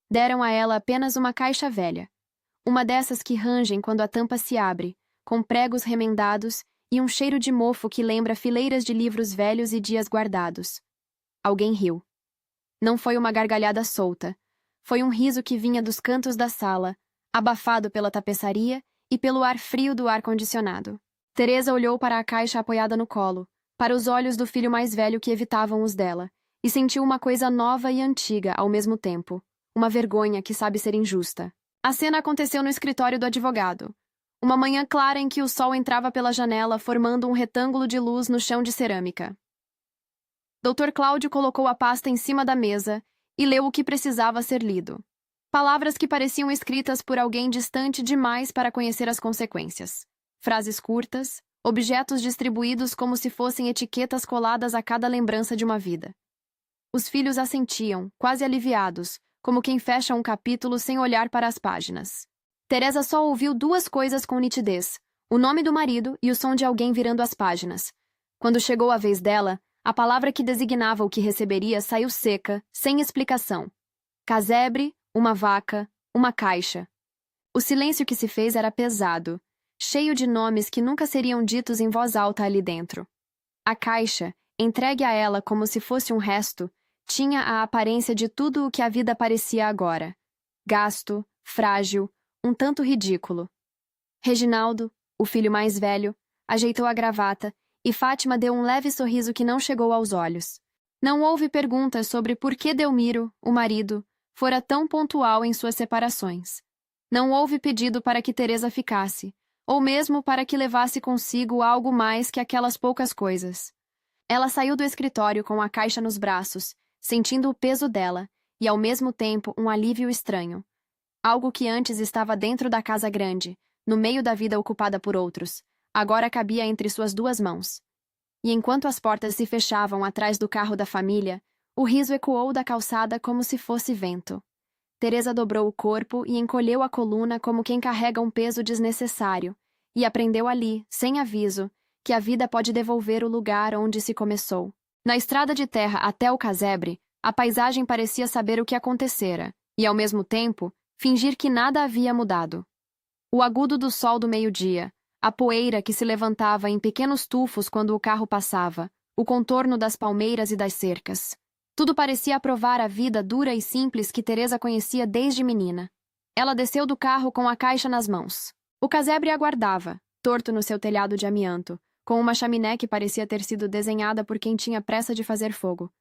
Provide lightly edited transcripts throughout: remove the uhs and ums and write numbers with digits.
Deram a ela apenas uma caixa velha. Uma dessas que rangem quando a tampa se abre, com pregos remendados e um cheiro de mofo que lembra fileiras de livros velhos e dias guardados. Alguém riu. Não foi uma gargalhada solta. Foi um riso que vinha dos cantos da sala, abafado pela tapeçaria e pelo ar frio do ar-condicionado. Teresa olhou para a caixa apoiada no colo, para os olhos do filho mais velho que evitavam os dela, e sentiu uma coisa nova e antiga ao mesmo tempo, uma vergonha que sabe ser injusta. A cena aconteceu no escritório do advogado. Uma manhã clara em que o sol entrava pela janela, formando um retângulo de luz no chão de cerâmica. Dr. Cláudio colocou a pasta em cima da mesa e leu o que precisava ser lido. Palavras que pareciam escritas por alguém distante demais para conhecer as consequências. Frases curtas, objetos distribuídos como se fossem etiquetas coladas a cada lembrança de uma vida. Os filhos assentiam, quase aliviados, como quem fecha um capítulo sem olhar para as páginas. Teresa só ouviu duas coisas com nitidez: o nome do marido e o som de alguém virando as páginas. Quando chegou a vez dela, a palavra que designava o que receberia saiu seca, sem explicação. Casebre, uma vaca, uma caixa. O silêncio que se fez era pesado, cheio de nomes que nunca seriam ditos em voz alta ali dentro. A caixa, entregue a ela como se fosse um resto, tinha a aparência de tudo o que a vida parecia agora. Gasto, frágil, um tanto ridículo. Reginaldo, o filho mais velho, ajeitou a gravata e Fátima deu um leve sorriso que não chegou aos olhos. Não houve perguntas sobre por que Delmiro, o marido, fora tão pontual em suas separações. Não houve pedido para que Teresa ficasse, ou mesmo para que levasse consigo algo mais que aquelas poucas coisas. Ela saiu do escritório com a caixa nos braços, sentindo o peso dela, e ao mesmo tempo um alívio estranho. Algo que antes estava dentro da casa grande, no meio da vida ocupada por outros, agora cabia entre suas duas mãos. E enquanto as portas se fechavam atrás do carro da família, o riso ecoou da calçada como se fosse vento. Teresa dobrou o corpo e encolheu a coluna como quem carrega um peso desnecessário, e aprendeu ali, sem aviso, que a vida pode devolver o lugar onde se começou. Na estrada de terra até o casebre, a paisagem parecia saber o que acontecera, e, ao mesmo tempo, fingir que nada havia mudado. O agudo do sol do meio-dia, a poeira que se levantava em pequenos tufos quando o carro passava, o contorno das palmeiras e das cercas. Tudo parecia aprovar a vida dura e simples que Teresa conhecia desde menina. Ela desceu do carro com a caixa nas mãos. O casebre aguardava, torto no seu telhado de amianto, com uma chaminé que parecia ter sido desenhada por quem tinha pressa de fazer fogo.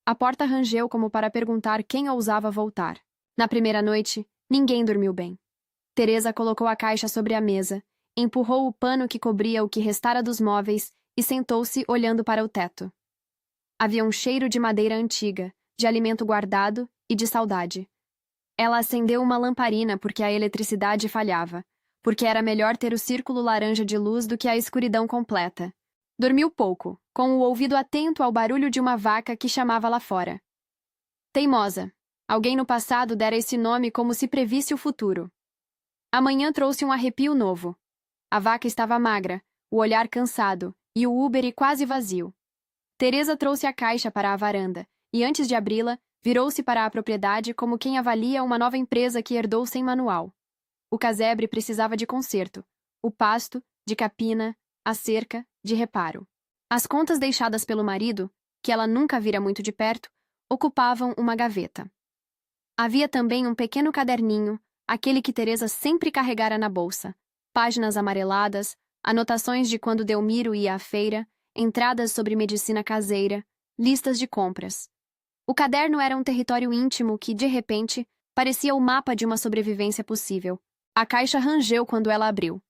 A porta rangeu como para perguntar quem ousava voltar. Na primeira noite, ninguém dormiu bem. Teresa colocou a caixa sobre a mesa, empurrou o pano que cobria o que restara dos móveis e sentou-se olhando para o teto. Havia um cheiro de madeira antiga, de alimento guardado e de saudade. Ela acendeu uma lamparina porque a eletricidade falhava, porque era melhor ter o círculo laranja de luz do que a escuridão completa. Dormiu pouco, com o ouvido atento ao barulho de uma vaca que chamava lá fora. Teimosa. Alguém no passado dera esse nome como se previsse o futuro. Amanhã trouxe um arrepio novo. A vaca estava magra, o olhar cansado, e o úbere quase vazio. Teresa trouxe a caixa para a varanda, e antes de abri-la, virou-se para a propriedade como quem avalia uma nova empresa que herdou sem manual. O casebre precisava de conserto, o pasto, de capina, a cerca, de reparo. As contas deixadas pelo marido, que ela nunca vira muito de perto, ocupavam uma gaveta. Havia também um pequeno caderninho, aquele que Teresa sempre carregara na bolsa, páginas amareladas, anotações de quando Delmiro ia à feira, entradas sobre medicina caseira, listas de compras. O caderno era um território íntimo que, de repente, parecia o mapa de uma sobrevivência possível. A caixa rangeu quando ela abriu.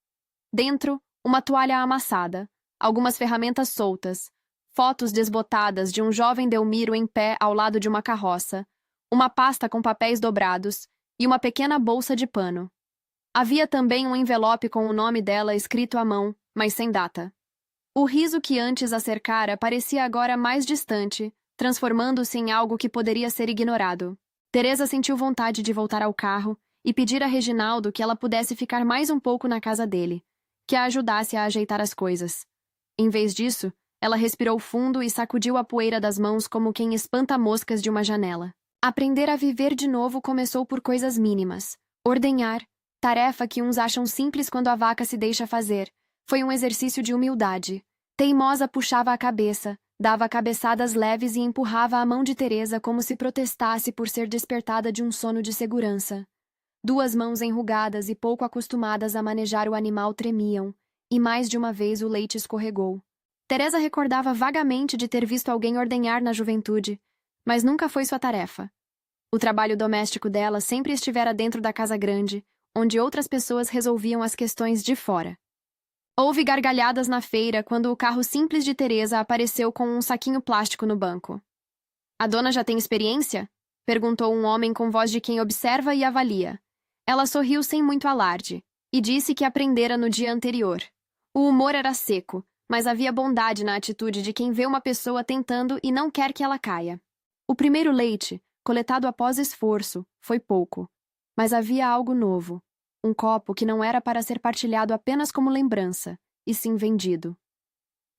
Dentro, uma toalha amassada, algumas ferramentas soltas, fotos desbotadas de um jovem Delmiro em pé ao lado de uma carroça, uma pasta com papéis dobrados e uma pequena bolsa de pano. Havia também um envelope com o nome dela escrito à mão, mas sem data. O riso que antes a cercara parecia agora mais distante, transformando-se em algo que poderia ser ignorado. Teresa sentiu vontade de voltar ao carro e pedir a Reginaldo que ela pudesse ficar mais um pouco na casa dele, que a ajudasse a ajeitar as coisas. Em vez disso, ela respirou fundo e sacudiu a poeira das mãos como quem espanta moscas de uma janela. Aprender a viver de novo começou por coisas mínimas. Ordenhar, tarefa que uns acham simples quando a vaca se deixa fazer, foi um exercício de humildade. Teimosa puxava a cabeça, dava cabeçadas leves e empurrava a mão de Teresa como se protestasse por ser despertada de um sono de segurança. Duas mãos enrugadas e pouco acostumadas a manejar o animal tremiam, e mais de uma vez o leite escorregou. Teresa recordava vagamente de ter visto alguém ordenhar na juventude, mas nunca foi sua tarefa. O trabalho doméstico dela sempre estivera dentro da casa grande, onde outras pessoas resolviam as questões de fora. Houve gargalhadas na feira quando o carro simples de Teresa apareceu com um saquinho plástico no banco. "A dona já tem experiência?" perguntou um homem com voz de quem observa e avalia. Ela sorriu sem muito alarde e disse que aprendera no dia anterior. O humor era seco, mas havia bondade na atitude de quem vê uma pessoa tentando e não quer que ela caia. O primeiro leite, coletado após esforço, foi pouco, mas havia algo novo. Um copo que não era para ser partilhado apenas como lembrança, e sim vendido.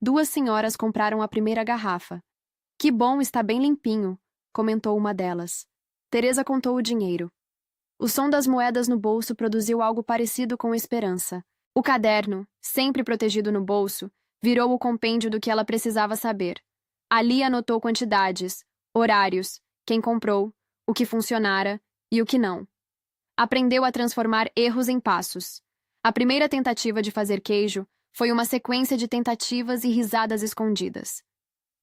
Duas senhoras compraram a primeira garrafa. "Que bom, está bem limpinho", comentou uma delas. Teresa contou o dinheiro. O som das moedas no bolso produziu algo parecido com esperança. O caderno, sempre protegido no bolso, virou o compêndio do que ela precisava saber. Ali anotou quantidades, horários, quem comprou, o que funcionara e o que não. Aprendeu a transformar erros em passos. A primeira tentativa de fazer queijo foi uma sequência de tentativas e risadas escondidas.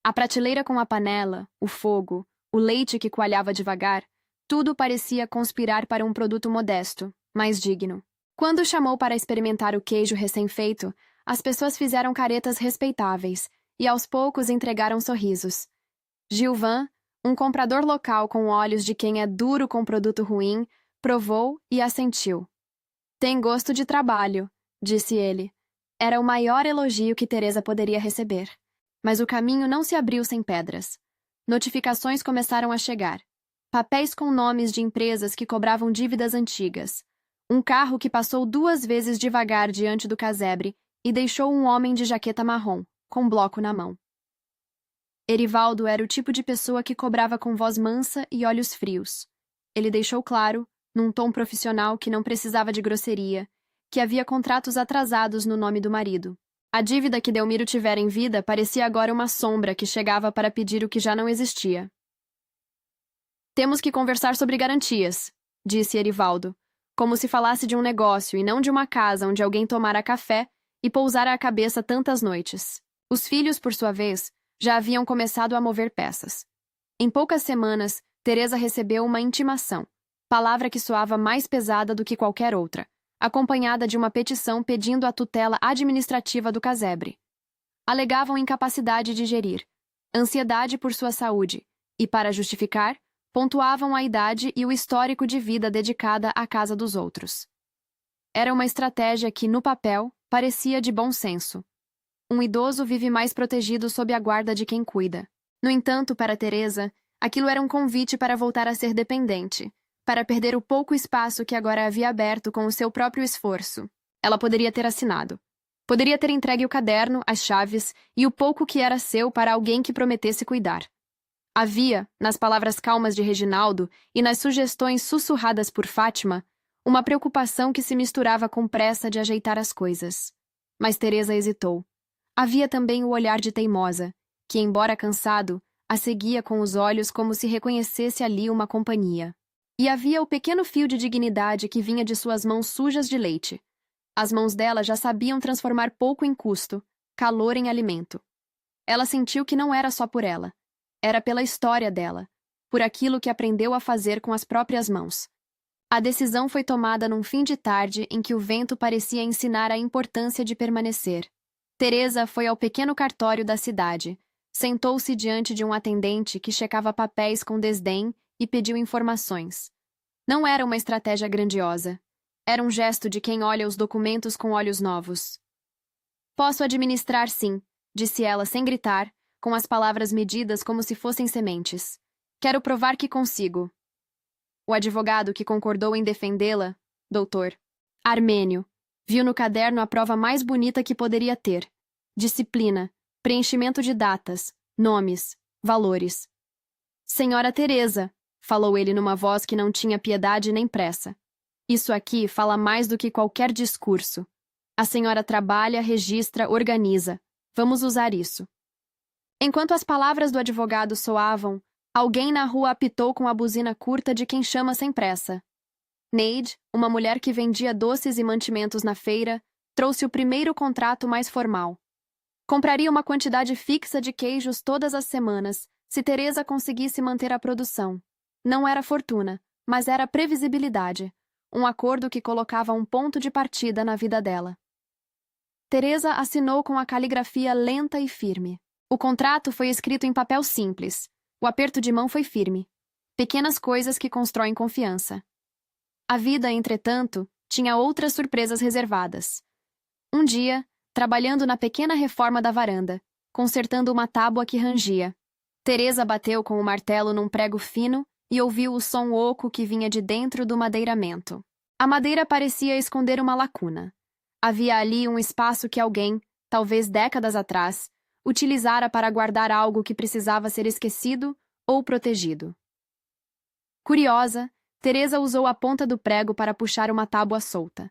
A prateleira com a panela, o fogo, o leite que coalhava devagar, tudo parecia conspirar para um produto modesto, mas digno. Quando chamou para experimentar o queijo recém-feito, as pessoas fizeram caretas respeitáveis e aos poucos entregaram sorrisos. Gilvan, um comprador local com olhos de quem é duro com produto ruim, provou e assentiu. "Tem gosto de trabalho", disse ele. Era o maior elogio que Teresa poderia receber. Mas o caminho não se abriu sem pedras. Notificações começaram a chegar. Papéis com nomes de empresas que cobravam dívidas antigas. Um carro que passou 2 vezes devagar diante do casebre e deixou um homem de jaqueta marrom, com bloco na mão. Erivaldo era o tipo de pessoa que cobrava com voz mansa e olhos frios. Ele deixou claro, num tom profissional que não precisava de grosseria, que havia contratos atrasados no nome do marido. A dívida que Delmiro tivera em vida parecia agora uma sombra que chegava para pedir o que já não existia. "Temos que conversar sobre garantias", disse Erivaldo, como se falasse de um negócio e não de uma casa onde alguém tomara café e pousara a cabeça tantas noites. Os filhos, por sua vez, já haviam começado a mover peças. Em poucas semanas, Teresa recebeu uma intimação, palavra que soava mais pesada do que qualquer outra, acompanhada de uma petição pedindo a tutela administrativa do casebre. Alegavam incapacidade de gerir, ansiedade por sua saúde e, para justificar, pontuavam a idade e o histórico de vida dedicada à casa dos outros. Era uma estratégia que, no papel, parecia de bom senso. Um idoso vive mais protegido sob a guarda de quem cuida. No entanto, para Teresa, aquilo era um convite para voltar a ser dependente, para perder o pouco espaço que agora havia aberto com o seu próprio esforço. Ela poderia ter assinado. Poderia ter entregue o caderno, as chaves e o pouco que era seu para alguém que prometesse cuidar. Havia, nas palavras calmas de Reginaldo e nas sugestões sussurradas por Fátima, uma preocupação que se misturava com pressa de ajeitar as coisas. Mas Teresa hesitou. Havia também o olhar de Teimosa, que, embora cansado, a seguia com os olhos como se reconhecesse ali uma companhia. E havia o pequeno fio de dignidade que vinha de suas mãos sujas de leite. As mãos dela já sabiam transformar pouco em custo, calor em alimento. Ela sentiu que não era só por ela. Era pela história dela, por aquilo que aprendeu a fazer com as próprias mãos. A decisão foi tomada num fim de tarde em que o vento parecia ensinar a importância de permanecer. Teresa foi ao pequeno cartório da cidade, sentou-se diante de um atendente que checava papéis com desdém e pediu informações. Não era uma estratégia grandiosa. Era um gesto de quem olha os documentos com olhos novos. "Posso administrar, sim", disse ela sem gritar, com as palavras medidas como se fossem sementes. "Quero provar que consigo." O advogado que concordou em defendê-la, doutor Armênio, viu no caderno a prova mais bonita que poderia ter. Disciplina, preenchimento de datas, nomes, valores. "Senhora Teresa", falou ele numa voz que não tinha piedade nem pressa. Isso aqui fala mais do que qualquer discurso. A senhora trabalha, registra, organiza. Vamos usar isso. Enquanto as palavras do advogado soavam, alguém na rua apitou com a buzina curta de quem chama sem pressa. Neide, uma mulher que vendia doces e mantimentos na feira, trouxe o primeiro contrato mais formal. Compraria uma quantidade fixa de queijos todas as semanas, se Teresa conseguisse manter a produção. Não era fortuna, mas era previsibilidade, um acordo que colocava um ponto de partida na vida dela. Teresa assinou com a caligrafia lenta e firme. O contrato foi escrito em papel simples. O aperto de mão foi firme. Pequenas coisas que constroem confiança. A vida, entretanto, tinha outras surpresas reservadas. Um dia, trabalhando na pequena reforma da varanda, consertando uma tábua que rangia, Teresa bateu com o martelo num prego fino e ouviu o som oco que vinha de dentro do madeiramento. A madeira parecia esconder uma lacuna. Havia ali um espaço que alguém, talvez décadas atrás, utilizara para guardar algo que precisava ser esquecido ou protegido. Curiosa, Teresa usou a ponta do prego para puxar uma tábua solta.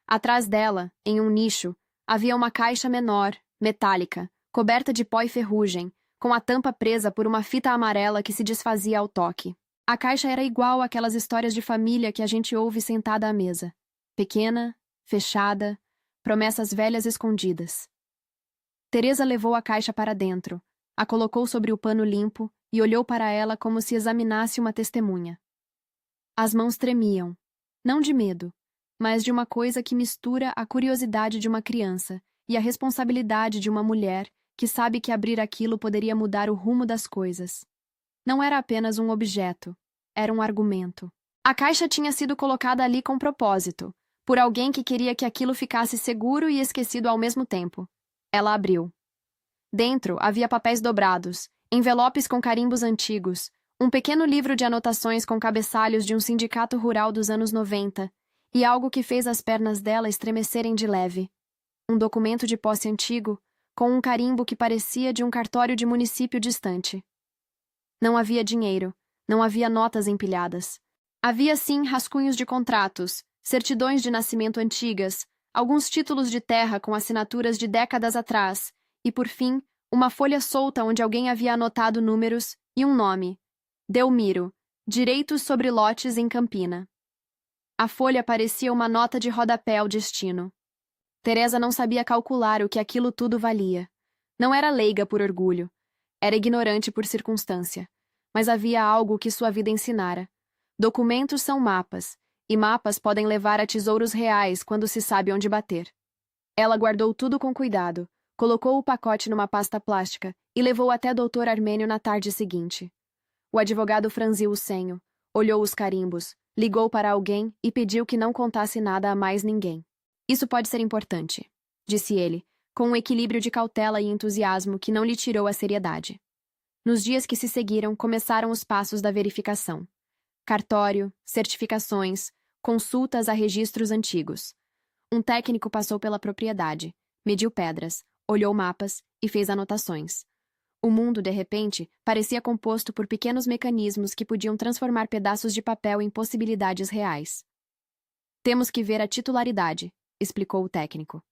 Atrás dela, em um nicho, havia uma caixa menor, metálica, coberta de pó e ferrugem, com a tampa presa por uma fita amarela que se desfazia ao toque. A caixa era igual àquelas histórias de família que a gente ouve sentada à mesa. Pequena, fechada, promessas velhas escondidas. Teresa levou a caixa para dentro, a colocou sobre o pano limpo e olhou para ela como se examinasse uma testemunha. As mãos tremiam, não de medo, mas de uma coisa que mistura a curiosidade de uma criança e a responsabilidade de uma mulher que sabe que abrir aquilo poderia mudar o rumo das coisas. Não era apenas um objeto, era um argumento. A caixa tinha sido colocada ali com propósito, por alguém que queria que aquilo ficasse seguro e esquecido ao mesmo tempo. Ela abriu. Dentro havia papéis dobrados, envelopes com carimbos antigos, um pequeno livro de anotações com cabeçalhos de um sindicato rural dos anos 90, e algo que fez as pernas dela estremecerem de leve. Um documento de posse antigo, com um carimbo que parecia de um cartório de município distante. Não havia dinheiro, não havia notas empilhadas. Havia sim rascunhos de contratos, certidões de nascimento antigas, alguns títulos de terra com assinaturas de décadas atrás, e, por fim, uma folha solta onde alguém havia anotado números e um nome. Delmiro, direitos sobre lotes em Campina. A folha parecia uma nota de rodapé ao destino. Teresa não sabia calcular o que aquilo tudo valia. Não era leiga por orgulho. Era ignorante por circunstância. Mas havia algo que sua vida ensinara. Documentos são mapas, e mapas podem levar a tesouros reais quando se sabe onde bater. Ela guardou tudo com cuidado, colocou o pacote numa pasta plástica e levou até Dr. Armênio na tarde seguinte. O advogado franziu o senho, olhou os carimbos, ligou para alguém e pediu que não contasse nada a mais ninguém. Isso pode ser importante, disse ele, com um equilíbrio de cautela e entusiasmo que não lhe tirou a seriedade. Nos dias que se seguiram, começaram os passos da verificação. Cartório, certificações, consultas a registros antigos. Um técnico passou pela propriedade, mediu pedras, olhou mapas e fez anotações. O mundo, de repente, parecia composto por pequenos mecanismos que podiam transformar pedaços de papel em possibilidades reais. Temos que ver a titularidade, explicou o técnico.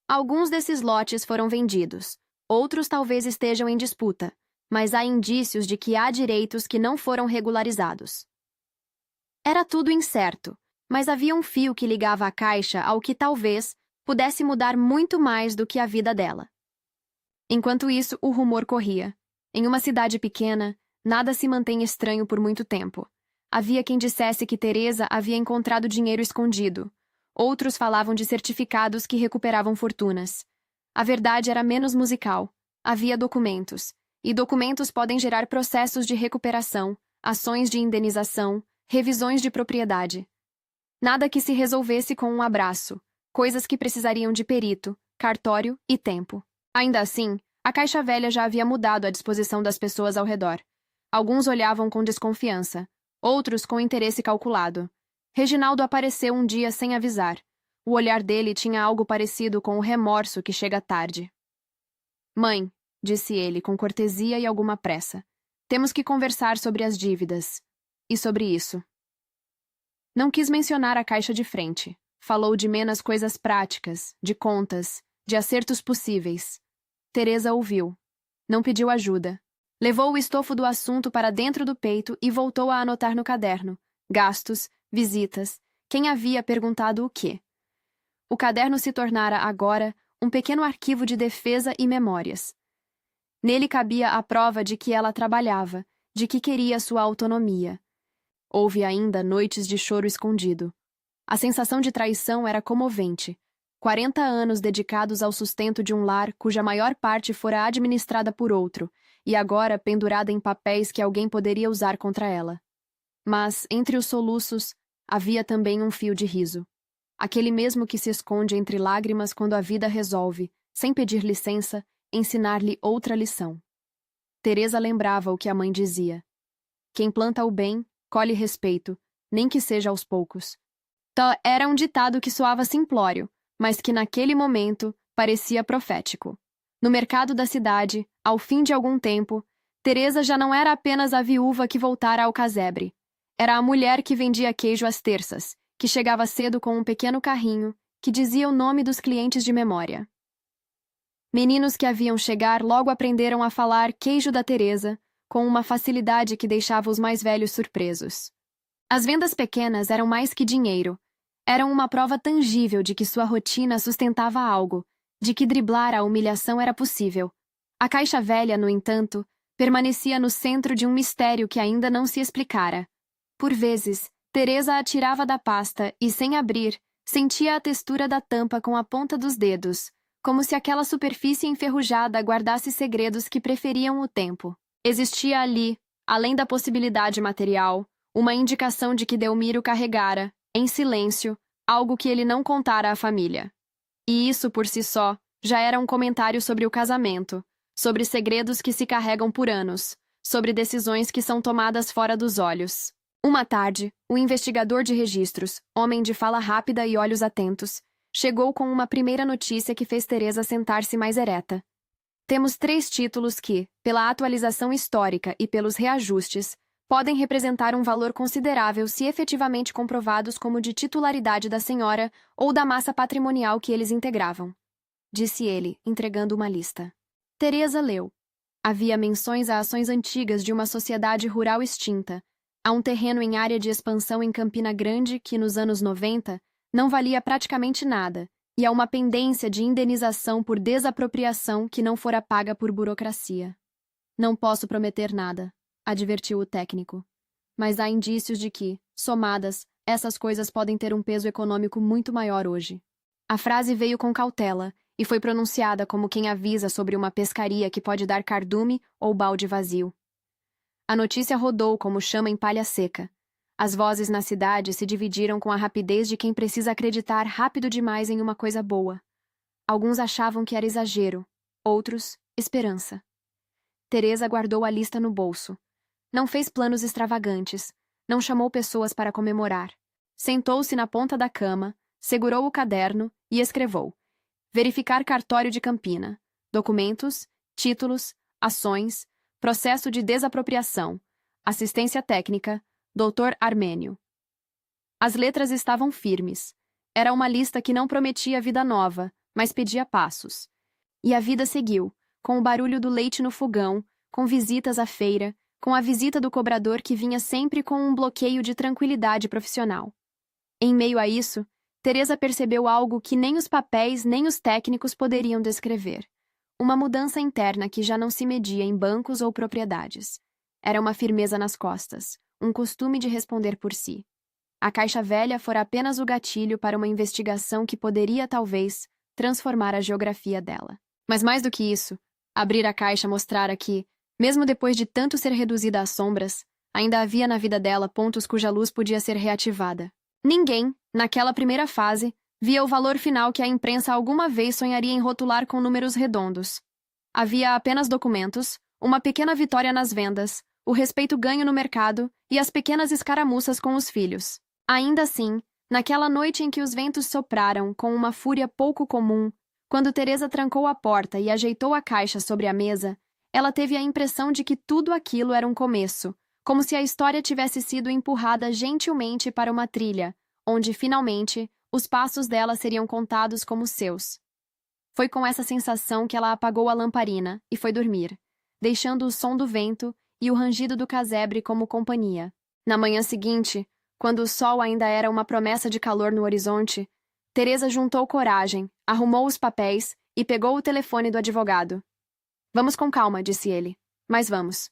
Alguns desses lotes foram vendidos, outros talvez estejam em disputa, mas há indícios de que há direitos que não foram regularizados. Era tudo incerto, mas havia um fio que ligava a caixa ao que talvez pudesse mudar muito mais do que a vida dela. Enquanto isso, o rumor corria. Em uma cidade pequena, nada se mantém estranho por muito tempo. Havia quem dissesse que Teresa havia encontrado dinheiro escondido. Outros falavam de certificados que recuperavam fortunas. A verdade era menos musical. Havia documentos. E documentos podem gerar processos de recuperação, ações de indenização, revisões de propriedade. Nada que se resolvesse com um abraço. Coisas que precisariam de perito, cartório e tempo. Ainda assim, a caixa velha já havia mudado a disposição das pessoas ao redor. Alguns olhavam com desconfiança, outros com interesse calculado. Reginaldo apareceu um dia sem avisar. O olhar dele tinha algo parecido com o remorso que chega tarde. Mãe, disse ele com cortesia e alguma pressa. Temos que conversar sobre as dívidas. E sobre isso? Não quis mencionar a caixa de frente. Falou de menos coisas práticas, de contas, de acertos possíveis. Teresa ouviu. Não pediu ajuda. Levou o estofo do assunto para dentro do peito e voltou a anotar no caderno. Gastos, visitas, quem havia perguntado o quê. O caderno se tornara, agora, um pequeno arquivo de defesa e memórias. Nele cabia a prova de que ela trabalhava, de que queria sua autonomia. Houve ainda noites de choro escondido. A sensação de traição era comovente. 40 anos dedicados ao sustento de um lar cuja maior parte fora administrada por outro, e agora pendurada em papéis que alguém poderia usar contra ela. Mas, entre os soluços, havia também um fio de riso. Aquele mesmo que se esconde entre lágrimas quando a vida resolve, sem pedir licença, ensinar-lhe outra lição. Teresa lembrava o que a mãe dizia. Quem planta o bem, colhe respeito, nem que seja aos poucos. Era um ditado que soava simplório, mas que naquele momento parecia profético. No mercado da cidade, ao fim de algum tempo, Teresa já não era apenas a viúva que voltara ao casebre. Era a mulher que vendia queijo às terças, que chegava cedo com um pequeno carrinho, que dizia o nome dos clientes de memória. Meninos que haviam chegar logo aprenderam a falar queijo da Teresa, com uma facilidade que deixava os mais velhos surpresos. As vendas pequenas eram mais que dinheiro. Eram uma prova tangível de que sua rotina sustentava algo, de que driblar a humilhação era possível. A caixa velha, no entanto, permanecia no centro de um mistério que ainda não se explicara. Por vezes, Teresa a tirava da pasta e, sem abrir, sentia a textura da tampa com a ponta dos dedos, como se aquela superfície enferrujada guardasse segredos que preferiam o tempo. Existia ali, além da possibilidade material, uma indicação de que Delmiro carregara, em silêncio, algo que ele não contara à família. E isso, por si só, já era um comentário sobre o casamento, sobre segredos que se carregam por anos, sobre decisões que são tomadas fora dos olhos. Uma tarde, o investigador de registros, homem de fala rápida e olhos atentos, chegou com uma primeira notícia que fez Teresa sentar-se mais ereta. Temos 3 títulos que, pela atualização histórica e pelos reajustes, podem representar um valor considerável se efetivamente comprovados como de titularidade da senhora ou da massa patrimonial que eles integravam. Disse ele, entregando uma lista. Teresa leu. Havia menções a ações antigas de uma sociedade rural extinta, a um terreno em área de expansão em Campina Grande que, nos anos 90, não valia praticamente nada, e a uma pendência de indenização por desapropriação que não fora paga por burocracia. Não posso prometer nada, advertiu o técnico. Mas há indícios de que, somadas, essas coisas podem ter um peso econômico muito maior hoje. A frase veio com cautela e foi pronunciada como quem avisa sobre uma pescaria que pode dar cardume ou balde vazio. A notícia rodou como chama em palha seca. As vozes na cidade se dividiram com a rapidez de quem precisa acreditar rápido demais em uma coisa boa. Alguns achavam que era exagero, outros, esperança. Teresa guardou a lista no bolso. Não fez planos extravagantes, não chamou pessoas para comemorar. Sentou-se na ponta da cama, segurou o caderno e escreveu: verificar cartório de Campina, documentos, títulos, ações, processo de desapropriação, assistência técnica, Dr. Armênio. As letras estavam firmes. Era uma lista que não prometia vida nova, mas pedia passos. E a vida seguiu, com o barulho do leite no fogão, com visitas à feira, com a visita do cobrador que vinha sempre com um bloqueio de tranquilidade profissional. Em meio a isso, Teresa percebeu algo que nem os papéis nem os técnicos poderiam descrever. Uma mudança interna que já não se media em bancos ou propriedades. Era uma firmeza nas costas, um costume de responder por si. A caixa velha fora apenas o gatilho para uma investigação que poderia, talvez, transformar a geografia dela. Mas mais do que isso, abrir a caixa mostrara que, mesmo depois de tanto ser reduzida às sombras, ainda havia na vida dela pontos cuja luz podia ser reativada. Ninguém, naquela primeira fase, via o valor final que a imprensa alguma vez sonharia em rotular com números redondos. Havia apenas documentos, uma pequena vitória nas vendas, o respeito ganho no mercado e as pequenas escaramuças com os filhos. Ainda assim, naquela noite em que os ventos sopraram com uma fúria pouco comum, quando Teresa trancou a porta e ajeitou a caixa sobre a mesa, ela teve a impressão de que tudo aquilo era um começo, como se a história tivesse sido empurrada gentilmente para uma trilha, onde, finalmente, os passos dela seriam contados como seus. Foi com essa sensação que ela apagou a lamparina e foi dormir, deixando o som do vento e o rangido do casebre como companhia. Na manhã seguinte, quando o sol ainda era uma promessa de calor no horizonte, Teresa juntou coragem, arrumou os papéis e pegou o telefone do advogado. Vamos com calma, disse ele. Mas vamos.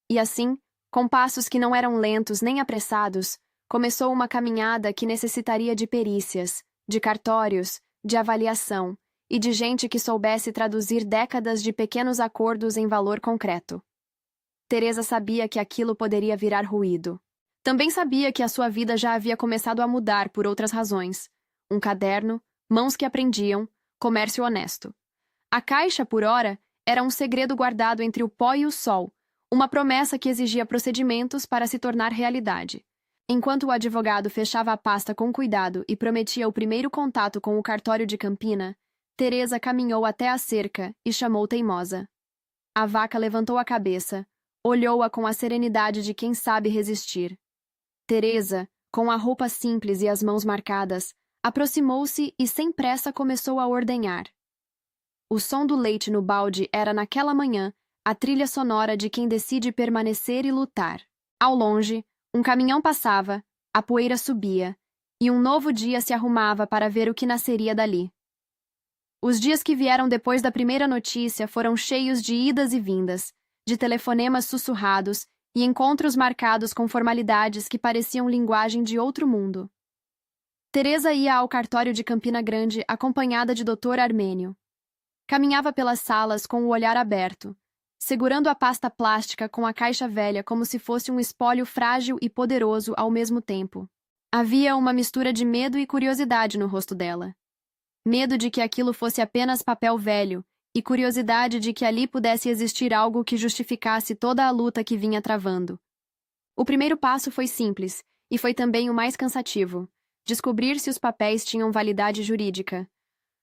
E assim, com passos que não eram lentos nem apressados, começou uma caminhada que necessitaria de perícias, de cartórios, de avaliação e de gente que soubesse traduzir décadas de pequenos acordos em valor concreto. Teresa sabia que aquilo poderia virar ruído. Também sabia que a sua vida já havia começado a mudar por outras razões. Um caderno, mãos que aprendiam, comércio honesto. A caixa, por ora, era um segredo guardado entre o pó e o sol, uma promessa que exigia procedimentos para se tornar realidade. Enquanto o advogado fechava a pasta com cuidado e prometia o primeiro contato com o cartório de Campina, Teresa caminhou até a cerca e chamou Teimosa. A vaca levantou a cabeça, olhou-a com a serenidade de quem sabe resistir. Teresa, com a roupa simples e as mãos marcadas, aproximou-se e sem pressa começou a ordenhar. O som do leite no balde era, naquela manhã, a trilha sonora de quem decide permanecer e lutar. Ao longe, um caminhão passava, a poeira subia, e um novo dia se arrumava para ver o que nasceria dali. Os dias que vieram depois da primeira notícia foram cheios de idas e vindas, de telefonemas sussurrados e encontros marcados com formalidades que pareciam linguagem de outro mundo. Teresa ia ao cartório de Campina Grande acompanhada de Dr. Armênio. Caminhava pelas salas com o olhar aberto, segurando a pasta plástica com a caixa velha como se fosse um espólio frágil e poderoso ao mesmo tempo. Havia uma mistura de medo e curiosidade no rosto dela. Medo de que aquilo fosse apenas papel velho e curiosidade de que ali pudesse existir algo que justificasse toda a luta que vinha travando. O primeiro passo foi simples, e foi também o mais cansativo: descobrir se os papéis tinham validade jurídica.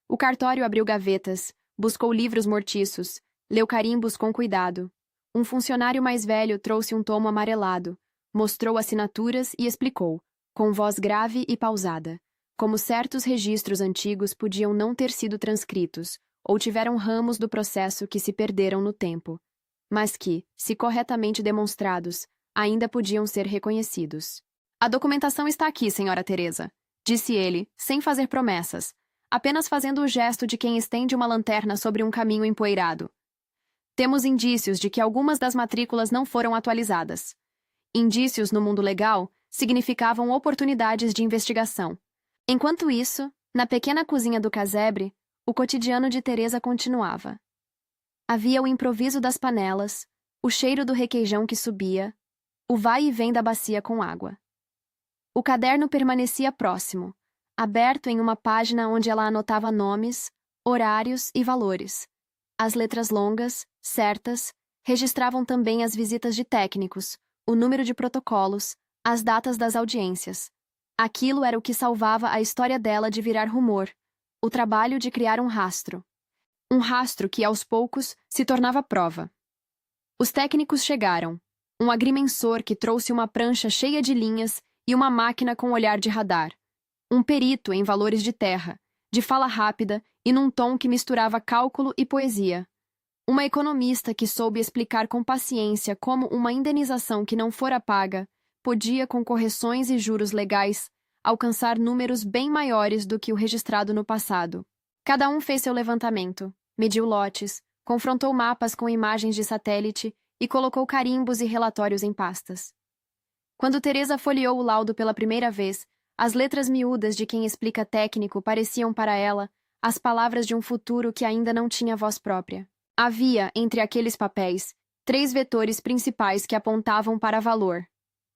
O cartório abriu gavetas, buscou livros mortiços, leu carimbos com cuidado. Um funcionário mais velho trouxe um tomo amarelado, mostrou assinaturas e explicou, com voz grave e pausada, como certos registros antigos podiam não ter sido transcritos, ou tiveram ramos do processo que se perderam no tempo, mas que, se corretamente demonstrados, ainda podiam ser reconhecidos. A documentação está aqui, senhora Teresa, disse ele, sem fazer promessas, apenas fazendo o gesto de quem estende uma lanterna sobre um caminho empoeirado. Temos indícios de que algumas das matrículas não foram atualizadas. Indícios no mundo legal significavam oportunidades de investigação. Enquanto isso, na pequena cozinha do casebre, o cotidiano de Teresa continuava. Havia o improviso das panelas, o cheiro do requeijão que subia, o vai e vem da bacia com água. O caderno permanecia próximo, aberto em uma página onde ela anotava nomes, horários e valores. As letras longas, certas, registravam também as visitas de técnicos, o número de protocolos, as datas das audiências. Aquilo era o que salvava a história dela de virar rumor, o trabalho de criar um rastro. Um rastro que, aos poucos, se tornava prova. Os técnicos chegaram. Um agrimensor que trouxe uma prancha cheia de linhas e uma máquina com olhar de radar. Um perito em valores de terra, de fala rápida e num tom que misturava cálculo e poesia. Uma economista que soube explicar com paciência como uma indenização que não fora paga podia, com correções e juros legais, alcançar números bem maiores do que o registrado no passado. Cada um fez seu levantamento, mediu lotes, confrontou mapas com imagens de satélite e colocou carimbos e relatórios em pastas. Quando Teresa folheou o laudo pela primeira vez, as letras miúdas de quem explica técnico pareciam para ela as palavras de um futuro que ainda não tinha voz própria. Havia, entre aqueles papéis, 3 vetores principais que apontavam para valor.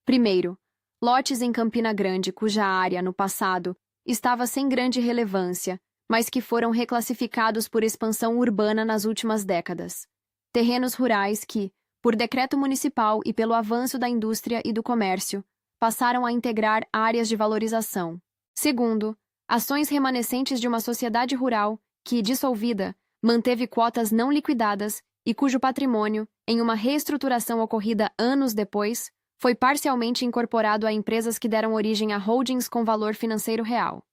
Primeiro, lotes em Campina Grande cuja área, no passado, estava sem grande relevância, mas que foram reclassificados por expansão urbana nas últimas décadas. Terrenos rurais que, por decreto municipal e pelo avanço da indústria e do comércio, passaram a integrar áreas de valorização. Segundo, ações remanescentes de uma sociedade rural que, dissolvida, manteve quotas não liquidadas e cujo patrimônio, em uma reestruturação ocorrida anos depois, foi parcialmente incorporado a empresas que deram origem a holdings com valor financeiro real.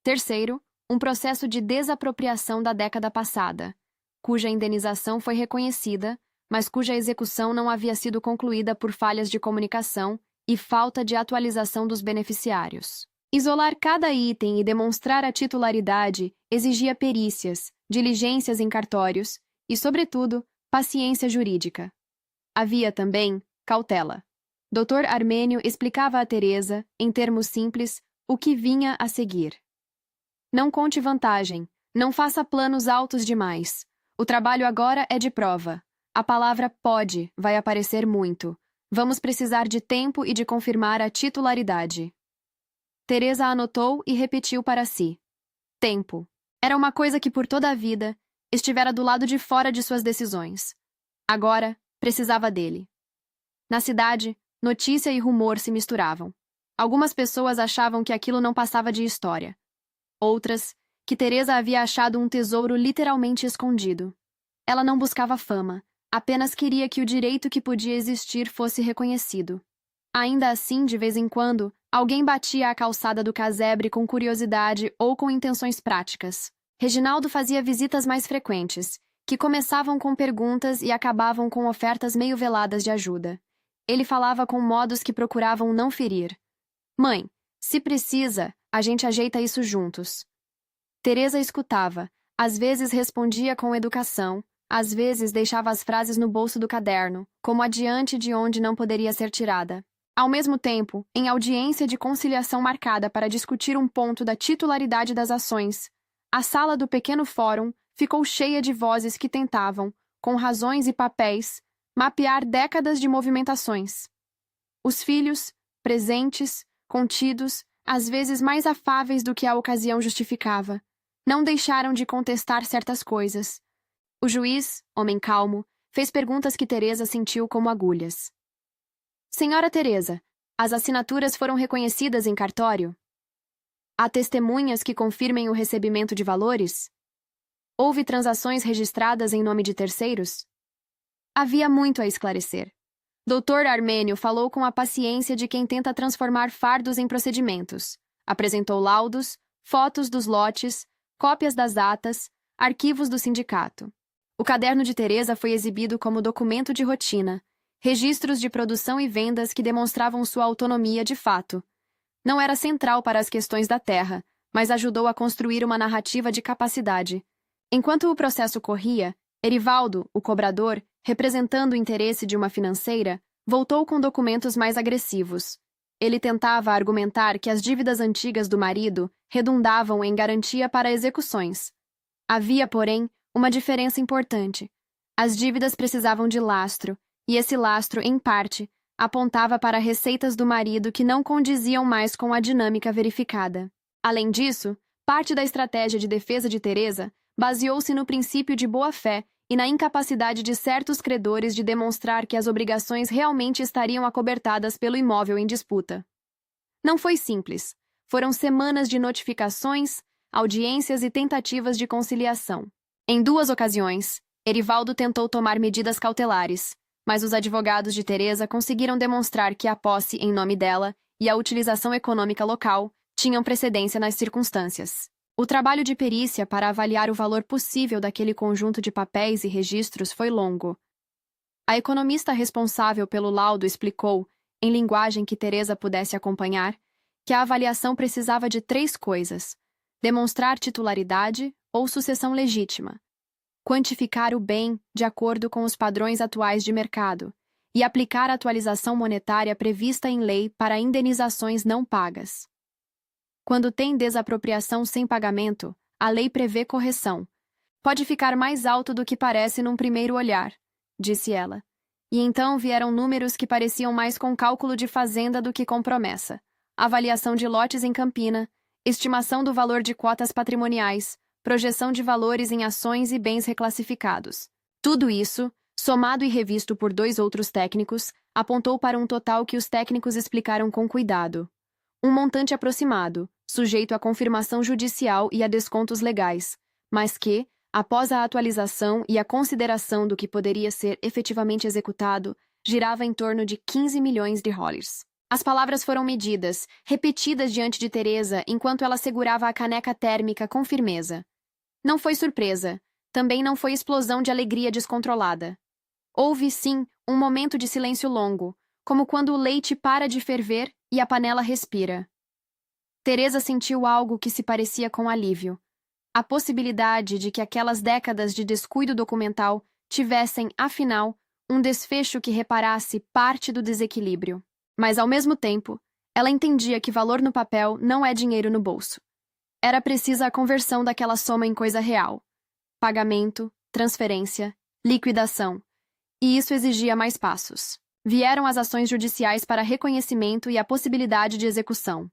Terceiro, um processo de desapropriação da década passada, cuja indenização foi reconhecida, mas cuja execução não havia sido concluída por falhas de comunicação e falta de atualização dos beneficiários. Isolar cada item e demonstrar a titularidade exigia perícias, diligências em cartórios e, sobretudo, paciência jurídica. Havia também cautela. Dr. Armênio explicava a Teresa, em termos simples, o que vinha a seguir. Não conte vantagem, não faça planos altos demais. O trabalho agora é de prova. A palavra pode vai aparecer muito. Vamos precisar de tempo e de confirmar a titularidade. Teresa anotou e repetiu para si. Tempo. Era uma coisa que por toda a vida estivera do lado de fora de suas decisões. Agora, precisava dele. Na cidade, notícia e rumor se misturavam. Algumas pessoas achavam que aquilo não passava de história. Outras, que Teresa havia achado um tesouro literalmente escondido. Ela não buscava fama, apenas queria que o direito que podia existir fosse reconhecido. Ainda assim, de vez em quando, alguém batia a calçada do casebre com curiosidade ou com intenções práticas. Reginaldo fazia visitas mais frequentes, que começavam com perguntas e acabavam com ofertas meio veladas de ajuda. Ele falava com modos que procuravam não ferir. Mãe, se precisa, a gente ajeita isso juntos. Teresa escutava, às vezes respondia com educação, às vezes deixava as frases no bolso do caderno, como adiante de onde não poderia ser tirada. Ao mesmo tempo, em audiência de conciliação marcada para discutir um ponto da titularidade das ações, a sala do pequeno fórum ficou cheia de vozes que tentavam, com razões e papéis, mapear décadas de movimentações. Os filhos, presentes, contidos, às vezes mais afáveis do que a ocasião justificava, não deixaram de contestar certas coisas. O juiz, homem calmo, fez perguntas que Teresa sentiu como agulhas. Senhora Teresa, as assinaturas foram reconhecidas em cartório? Há testemunhas que confirmem o recebimento de valores? Houve transações registradas em nome de terceiros? Havia muito a esclarecer. Dr. Armênio falou com a paciência de quem tenta transformar fardos em procedimentos. Apresentou laudos, fotos dos lotes, cópias das atas, arquivos do sindicato. O caderno de Teresa foi exibido como documento de rotina, registros de produção e vendas que demonstravam sua autonomia de fato. Não era central para as questões da terra, mas ajudou a construir uma narrativa de capacidade. Enquanto o processo corria, Erivaldo, o cobrador, representando o interesse de uma financeira, voltou com documentos mais agressivos. Ele tentava argumentar que as dívidas antigas do marido redundavam em garantia para execuções. Havia, porém, uma diferença importante. As dívidas precisavam de lastro, e esse lastro, em parte, apontava para receitas do marido que não condiziam mais com a dinâmica verificada. Além disso, parte da estratégia de defesa de Teresa baseou-se no princípio de boa-fé e na incapacidade de certos credores de demonstrar que as obrigações realmente estariam acobertadas pelo imóvel em disputa. Não foi simples. Foram semanas de notificações, audiências e tentativas de conciliação. Em 2 ocasiões, Erivaldo tentou tomar medidas cautelares, mas os advogados de Teresa conseguiram demonstrar que a posse em nome dela e a utilização econômica local tinham precedência nas circunstâncias. O trabalho de perícia para avaliar o valor possível daquele conjunto de papéis e registros foi longo. A economista responsável pelo laudo explicou, em linguagem que Teresa pudesse acompanhar, que a avaliação precisava de 3 coisas: demonstrar titularidade ou sucessão legítima, quantificar o bem de acordo com os padrões atuais de mercado e aplicar a atualização monetária prevista em lei para indenizações não pagas. Quando tem desapropriação sem pagamento, a lei prevê correção. Pode ficar mais alto do que parece num primeiro olhar, disse ela. E então vieram números que pareciam mais com cálculo de fazenda do que com promessa. Avaliação de lotes em Campina, estimação do valor de cotas patrimoniais, projeção de valores em ações e bens reclassificados. Tudo isso, somado e revisto por 2 outros técnicos, apontou para um total que os técnicos explicaram com cuidado. Um montante aproximado, sujeito à confirmação judicial e a descontos legais, mas que, após a atualização e a consideração do que poderia ser efetivamente executado, girava em torno de 15 milhões de dólares. As palavras foram medidas, repetidas diante de Teresa enquanto ela segurava a caneca térmica com firmeza. Não foi surpresa, também não foi explosão de alegria descontrolada. Houve, sim, um momento de silêncio longo, como quando o leite para de ferver e a panela respira. Teresa sentiu algo que se parecia com alívio. A possibilidade de que aquelas décadas de descuido documental tivessem, afinal, um desfecho que reparasse parte do desequilíbrio. Mas, ao mesmo tempo, ela entendia que valor no papel não é dinheiro no bolso. Era precisa a conversão daquela soma em coisa real. Pagamento, transferência, liquidação. E isso exigia mais passos. Vieram as ações judiciais para reconhecimento e a possibilidade de execução.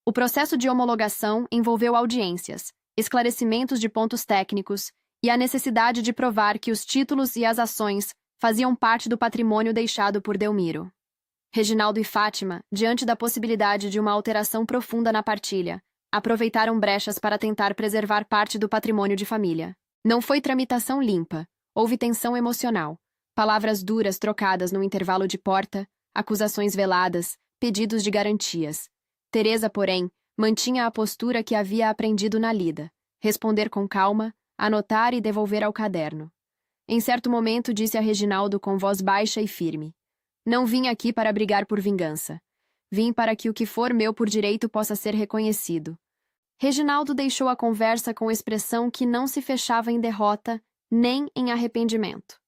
O processo de homologação envolveu audiências, esclarecimentos de pontos técnicos e a necessidade de provar que os títulos e as ações faziam parte do patrimônio deixado por Delmiro. Reginaldo e Fátima, diante da possibilidade de uma alteração profunda na partilha, aproveitaram brechas para tentar preservar parte do patrimônio de família. Não foi tramitação limpa, houve tensão emocional, palavras duras trocadas no intervalo de porta, acusações veladas, pedidos de garantias. Teresa, porém, mantinha a postura que havia aprendido na lida, responder com calma, anotar e devolver ao caderno. Em certo momento disse a Reginaldo com voz baixa e firme: "Não vim aqui para brigar por vingança. Vim para que o que for meu por direito possa ser reconhecido." Reginaldo deixou a conversa com expressão que não se fechava em derrota, nem em arrependimento.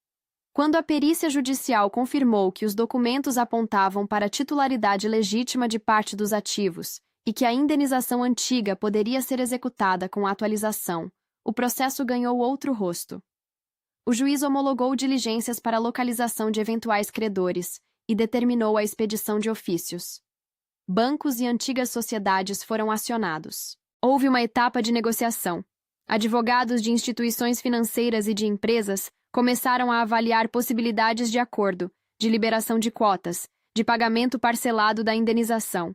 Quando a perícia judicial confirmou que os documentos apontavam para a titularidade legítima de parte dos ativos e que a indenização antiga poderia ser executada com a atualização, o processo ganhou outro rosto. O juiz homologou diligências para a localização de eventuais credores e determinou a expedição de ofícios. Bancos e antigas sociedades foram acionados. Houve uma etapa de negociação. Advogados de instituições financeiras e de empresas começaram a avaliar possibilidades de acordo, de liberação de quotas, de pagamento parcelado da indenização.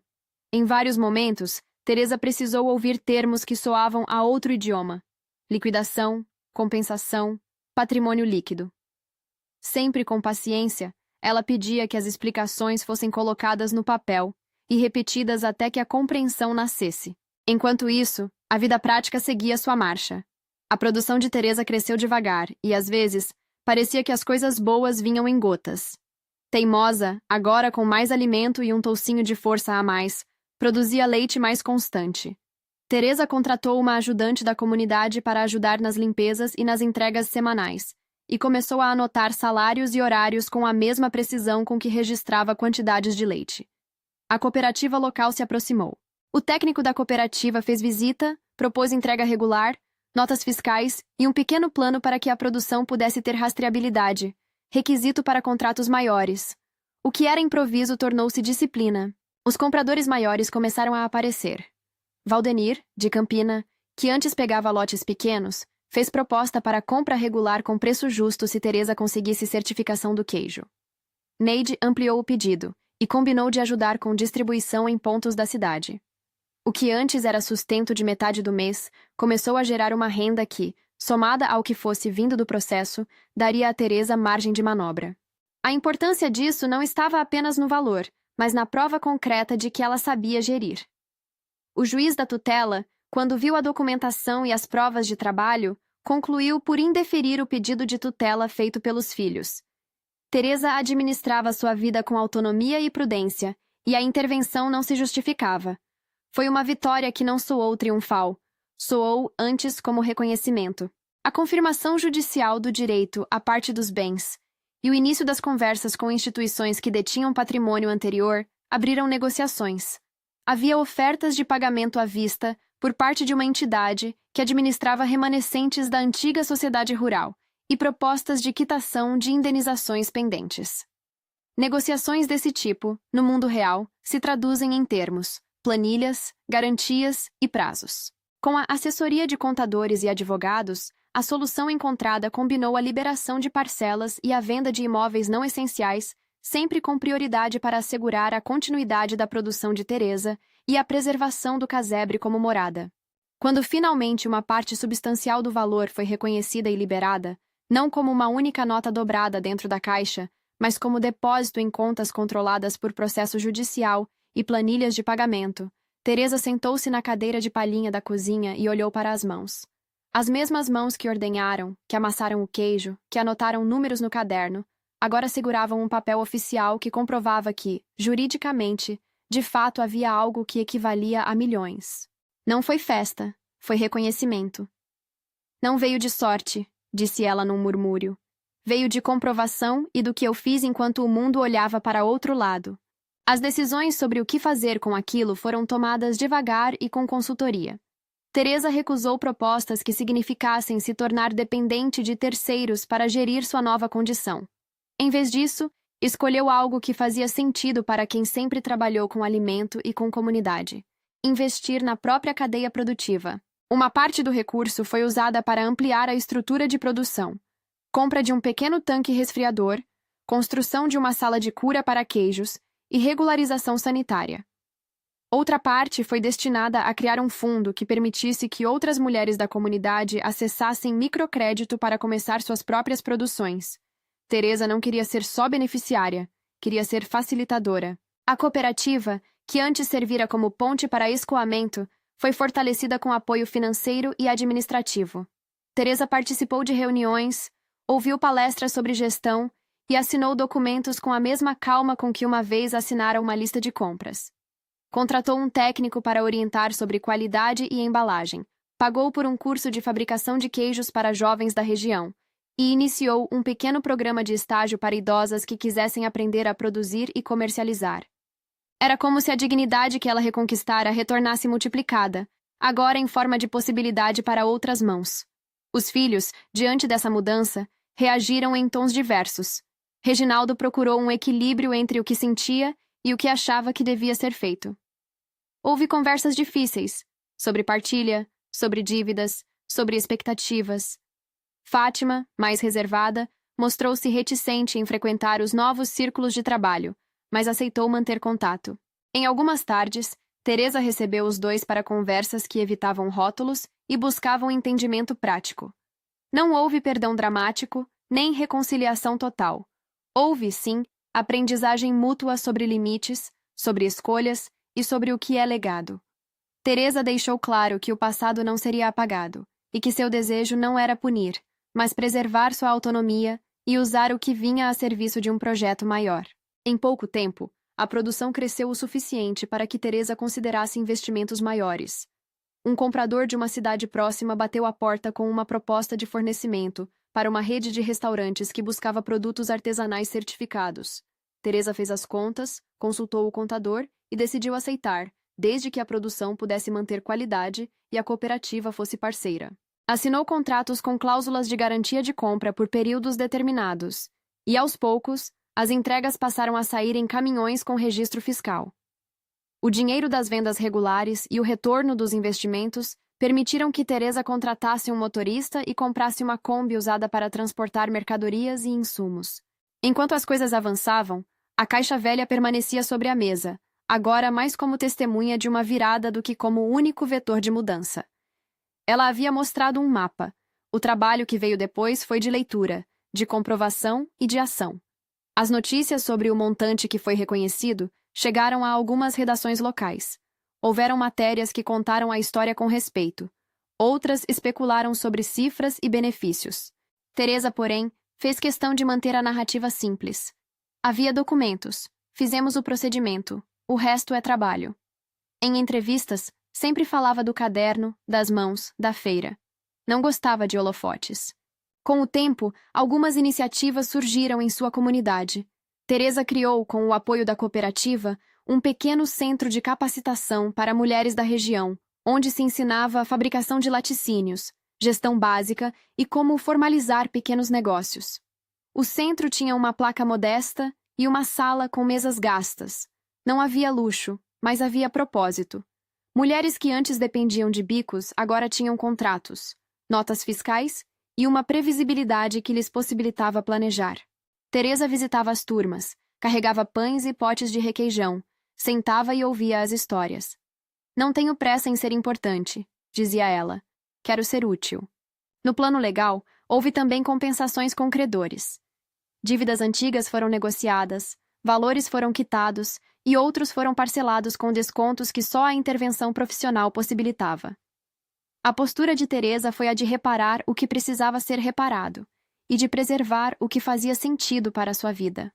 Em vários momentos, Teresa precisou ouvir termos que soavam a outro idioma: liquidação, compensação, patrimônio líquido. Sempre com paciência, ela pedia que as explicações fossem colocadas no papel e repetidas até que a compreensão nascesse. Enquanto isso, a vida prática seguia sua marcha. A produção de Teresa cresceu devagar e, às vezes, parecia que as coisas boas vinham em gotas. Teimosa, agora com mais alimento e um toucinho de força a mais, produzia leite mais constante. Teresa contratou uma ajudante da comunidade para ajudar nas limpezas e nas entregas semanais, e começou a anotar salários e horários com a mesma precisão com que registrava quantidades de leite. A cooperativa local se aproximou. O técnico da cooperativa fez visita, propôs entrega regular, notas fiscais e um pequeno plano para que a produção pudesse ter rastreabilidade, requisito para contratos maiores. O que era improviso tornou-se disciplina. Os compradores maiores começaram a aparecer. Valdenir, de Campina, que antes pegava lotes pequenos, fez proposta para compra regular com preço justo se Teresa conseguisse certificação do queijo. Neide ampliou o pedido e combinou de ajudar com distribuição em pontos da cidade. O que antes era sustento de metade do mês, começou a gerar uma renda que, somada ao que fosse vindo do processo, daria a Teresa margem de manobra. A importância disso não estava apenas no valor, mas na prova concreta de que ela sabia gerir. O juiz da tutela, quando viu a documentação e as provas de trabalho, concluiu por indeferir o pedido de tutela feito pelos filhos. Teresa administrava sua vida com autonomia e prudência, e a intervenção não se justificava. Foi uma vitória que não soou triunfal, soou antes como reconhecimento. A confirmação judicial do direito à parte dos bens e o início das conversas com instituições que detinham patrimônio anterior abriram negociações. Havia ofertas de pagamento à vista por parte de uma entidade que administrava remanescentes da antiga sociedade rural e propostas de quitação de indenizações pendentes. Negociações desse tipo, no mundo real, se traduzem em termos, planilhas, garantias e prazos. Com a assessoria de contadores e advogados, a solução encontrada combinou a liberação de parcelas e a venda de imóveis não essenciais, sempre com prioridade para assegurar a continuidade da produção de Teresa e a preservação do casebre como morada. Quando finalmente uma parte substancial do valor foi reconhecida e liberada, não como uma única nota dobrada dentro da caixa, mas como depósito em contas controladas por processo judicial e planilhas de pagamento, Teresa sentou-se na cadeira de palhinha da cozinha e olhou para as mãos. As mesmas mãos que ordenharam, que amassaram o queijo, que anotaram números no caderno, agora seguravam um papel oficial que comprovava que, juridicamente, de fato havia algo que equivalia a milhões. Não foi festa, foi reconhecimento. Não veio de sorte, disse ela num murmúrio. Veio de comprovação e do que eu fiz enquanto o mundo olhava para outro lado. As decisões sobre o que fazer com aquilo foram tomadas devagar e com consultoria. Teresa recusou propostas que significassem se tornar dependente de terceiros para gerir sua nova condição. Em vez disso, escolheu algo que fazia sentido para quem sempre trabalhou com alimento e com comunidade: investir na própria cadeia produtiva. Uma parte do recurso foi usada para ampliar a estrutura de produção: compra de um pequeno tanque resfriador, construção de uma sala de cura para queijos e regularização sanitária. Outra parte foi destinada a criar um fundo que permitisse que outras mulheres da comunidade acessassem microcrédito para começar suas próprias produções. Teresa não queria ser só beneficiária, queria ser facilitadora. A cooperativa, que antes servira como ponte para escoamento, foi fortalecida com apoio financeiro e administrativo. Teresa participou de reuniões, ouviu palestras sobre gestão e assinou documentos com a mesma calma com que uma vez assinara uma lista de compras. Contratou um técnico para orientar sobre qualidade e embalagem, pagou por um curso de fabricação de queijos para jovens da região e iniciou um pequeno programa de estágio para idosas que quisessem aprender a produzir e comercializar. Era como se a dignidade que ela reconquistara retornasse multiplicada, agora em forma de possibilidade para outras mãos. Os filhos, diante dessa mudança, reagiram em tons diversos. Reginaldo procurou um equilíbrio entre o que sentia e o que achava que devia ser feito. Houve conversas difíceis, sobre partilha, sobre dívidas, sobre expectativas. Fátima, mais reservada, mostrou-se reticente em frequentar os novos círculos de trabalho, mas aceitou manter contato. Em algumas tardes, Teresa recebeu os dois para conversas que evitavam rótulos e buscavam entendimento prático. Não houve perdão dramático, nem reconciliação total. Houve, sim, aprendizagem mútua sobre limites, sobre escolhas e sobre o que é legado. Teresa deixou claro que o passado não seria apagado e que seu desejo não era punir, mas preservar sua autonomia e usar o que vinha a serviço de um projeto maior. Em pouco tempo, a produção cresceu o suficiente para que Teresa considerasse investimentos maiores. Um comprador de uma cidade próxima bateu à porta com uma proposta de fornecimento para uma rede de restaurantes que buscava produtos artesanais certificados. Teresa fez as contas, consultou o contador e decidiu aceitar, desde que a produção pudesse manter qualidade e a cooperativa fosse parceira. Assinou contratos com cláusulas de garantia de compra por períodos determinados, e, aos poucos, as entregas passaram a sair em caminhões com registro fiscal. O dinheiro das vendas regulares e o retorno dos investimentos permitiram que Teresa contratasse um motorista e comprasse uma Kombi usada para transportar mercadorias e insumos. Enquanto as coisas avançavam, a caixa velha permanecia sobre a mesa, agora mais como testemunha de uma virada do que como único vetor de mudança. Ela havia mostrado um mapa. O trabalho que veio depois foi de leitura, de comprovação e de ação. As notícias sobre o montante que foi reconhecido chegaram a algumas redações locais. Houveram matérias que contaram a história com respeito. Outras especularam sobre cifras e benefícios. Teresa, porém, fez questão de manter a narrativa simples. Havia documentos. Fizemos o procedimento. O resto é trabalho. Em entrevistas, sempre falava do caderno, das mãos, da feira. Não gostava de holofotes. Com o tempo, algumas iniciativas surgiram em sua comunidade. Teresa criou, com o apoio da cooperativa, um pequeno centro de capacitação para mulheres da região, onde se ensinava a fabricação de laticínios, gestão básica e como formalizar pequenos negócios. O centro tinha uma placa modesta e uma sala com mesas gastas. Não havia luxo, mas havia propósito. Mulheres que antes dependiam de bicos agora tinham contratos, notas fiscais e uma previsibilidade que lhes possibilitava planejar. Teresa visitava as turmas, carregava pães e potes de requeijão, sentava e ouvia as histórias. Não tenho pressa em ser importante, dizia ela. Quero ser útil. No plano legal, houve também compensações com credores. Dívidas antigas foram negociadas, valores foram quitados e outros foram parcelados com descontos que só a intervenção profissional possibilitava. A postura de Teresa foi a de reparar o que precisava ser reparado e de preservar o que fazia sentido para a sua vida.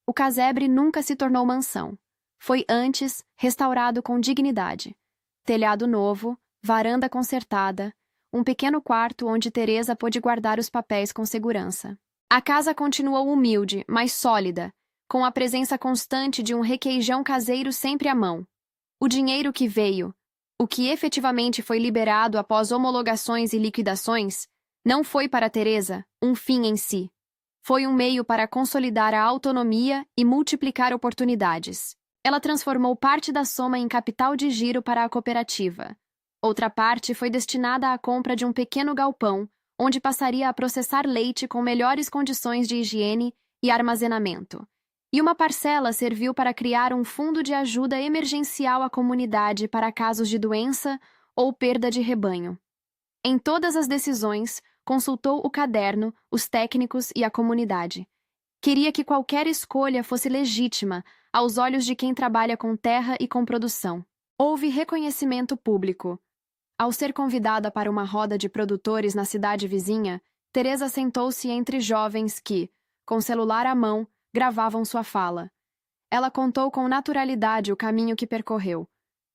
O casebre nunca se tornou mansão. Foi antes restaurado com dignidade. Telhado novo, varanda consertada, um pequeno quarto onde Teresa pôde guardar os papéis com segurança. A casa continuou humilde, mas sólida, com a presença constante de um requeijão caseiro sempre à mão. O dinheiro que veio, o que efetivamente foi liberado após homologações e liquidações, não foi para Teresa um fim em si. Foi um meio para consolidar a autonomia e multiplicar oportunidades. Ela transformou parte da soma em capital de giro para a cooperativa. Outra parte foi destinada à compra de um pequeno galpão, onde passaria a processar leite com melhores condições de higiene e armazenamento. E uma parcela serviu para criar um fundo de ajuda emergencial à comunidade para casos de doença ou perda de rebanho. Em todas as decisões, consultou o caderno, os técnicos e a comunidade. Queria que qualquer escolha fosse legítima aos olhos de quem trabalha com terra e com produção. Houve reconhecimento público. Ao ser convidada para uma roda de produtores na cidade vizinha, Teresa sentou-se entre jovens que, com celular à mão, gravavam sua fala. Ela contou com naturalidade o caminho que percorreu.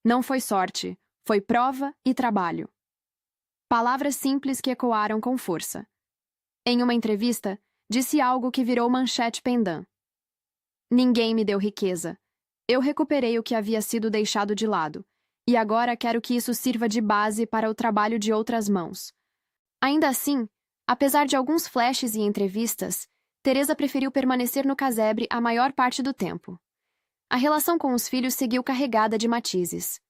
Não foi sorte, foi prova e trabalho. Palavras simples que ecoaram com força. Em uma entrevista, disse algo que virou manchete pendant. Ninguém me deu riqueza. Eu recuperei o que havia sido deixado de lado, e agora quero que isso sirva de base para o trabalho de outras mãos. Ainda assim, apesar de alguns flashes e entrevistas, Teresa preferiu permanecer no casebre a maior parte do tempo. A relação com os filhos seguiu carregada de matizes.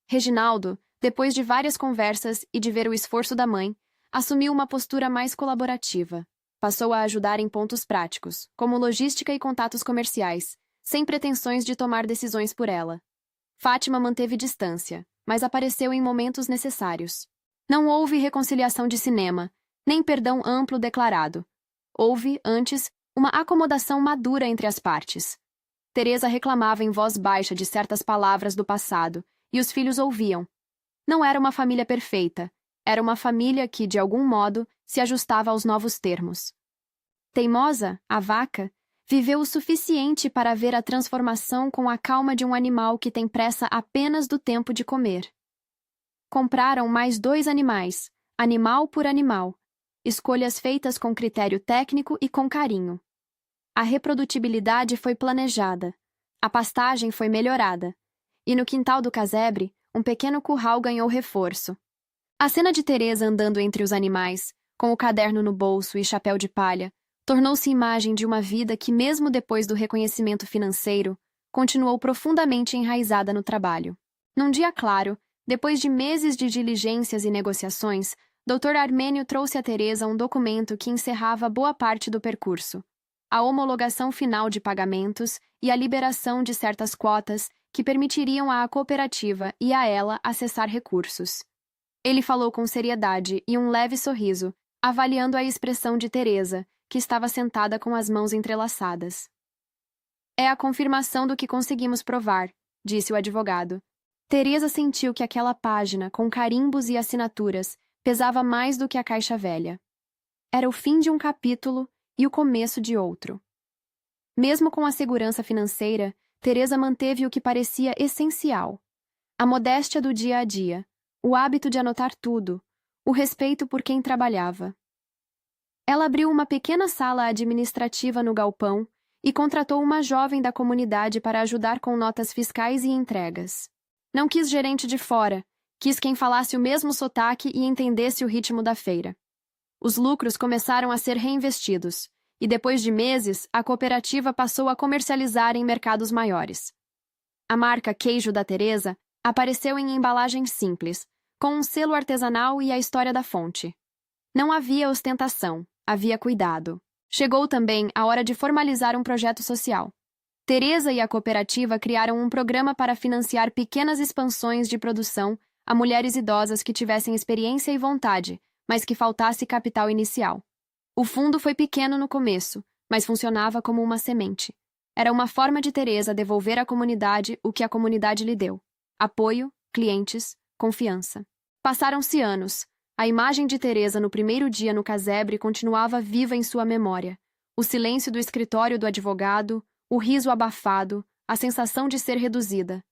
Reginaldo, depois de várias conversas e de ver o esforço da mãe, assumiu uma postura mais colaborativa. Passou a ajudar em pontos práticos, como logística e contatos comerciais, sem pretensões de tomar decisões por ela. Fátima manteve distância, mas apareceu em momentos necessários. Não houve reconciliação de cinema, nem perdão amplo declarado. Houve, antes, uma acomodação madura entre as partes. Teresa reclamava em voz baixa de certas palavras do passado, e os filhos ouviam. Não era uma família perfeita, era uma família que, de algum modo, se ajustava aos novos termos. Teimosa, a vaca, viveu o suficiente para ver a transformação com a calma de um animal que tem pressa apenas do tempo de comer. Compraram mais 2 animais, animal por animal, escolhas feitas com critério técnico e com carinho. A reprodutibilidade foi planejada, a pastagem foi melhorada, e no quintal do casebre, um pequeno curral ganhou reforço. A cena de Teresa andando entre os animais, com o caderno no bolso e chapéu de palha, tornou-se imagem de uma vida que, mesmo depois do reconhecimento financeiro, continuou profundamente enraizada no trabalho. Num dia claro, depois de meses de diligências e negociações, Dr. Armênio trouxe a Teresa um documento que encerrava boa parte do percurso: a homologação final de pagamentos e a liberação de certas quotas que permitiriam à cooperativa e a ela acessar recursos. Ele falou com seriedade e um leve sorriso, avaliando a expressão de Teresa, que estava sentada com as mãos entrelaçadas. É a confirmação do que conseguimos provar, disse o advogado. Teresa sentiu que aquela página, com carimbos e assinaturas, pesava mais do que a caixa velha. Era o fim de um capítulo e o começo de outro. Mesmo com a segurança financeira, Teresa manteve o que parecia essencial: a modéstia do dia a dia, o hábito de anotar tudo, o respeito por quem trabalhava. Ela abriu uma pequena sala administrativa no galpão e contratou uma jovem da comunidade para ajudar com notas fiscais e entregas. Não quis gerente de fora, quis quem falasse o mesmo sotaque e entendesse o ritmo da feira. Os lucros começaram a ser reinvestidos, e depois de meses, a cooperativa passou a comercializar em mercados maiores. A marca Queijo da Teresa apareceu em embalagem simples, com um selo artesanal e a história da fonte. Não havia ostentação, havia cuidado. Chegou também a hora de formalizar um projeto social. Teresa e a cooperativa criaram um programa para financiar pequenas expansões de produção a mulheres idosas que tivessem experiência e vontade, mas que faltasse capital inicial. O fundo foi pequeno no começo, mas funcionava como uma semente. Era uma forma de Teresa devolver à comunidade o que a comunidade lhe deu: apoio, clientes, confiança. Passaram-se anos. A imagem de Teresa no primeiro dia no casebre continuava viva em sua memória. O silêncio do escritório do advogado, o riso abafado, a sensação de ser reduzida.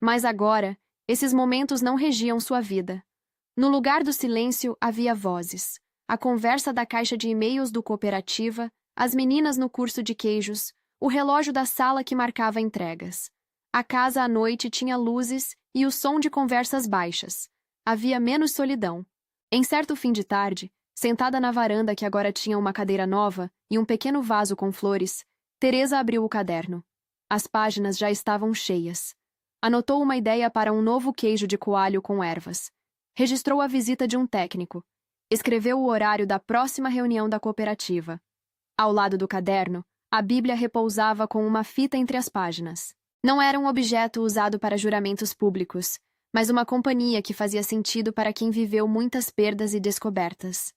Mas agora, esses momentos não regiam sua vida. No lugar do silêncio havia vozes. A conversa da caixa de e-mails do Cooperativa, as meninas no curso de queijos, o relógio da sala que marcava entregas. A casa à noite tinha luzes e o som de conversas baixas. Havia menos solidão. Em certo fim de tarde, sentada na varanda que agora tinha uma cadeira nova e um pequeno vaso com flores, Teresa abriu o caderno. As páginas já estavam cheias. Anotou uma ideia para um novo queijo de coalho com ervas. Registrou a visita de um técnico. Escreveu o horário da próxima reunião da cooperativa. Ao lado do caderno, a Bíblia repousava com uma fita entre as páginas. Não era um objeto usado para juramentos públicos, mas uma companhia que fazia sentido para quem viveu muitas perdas e descobertas.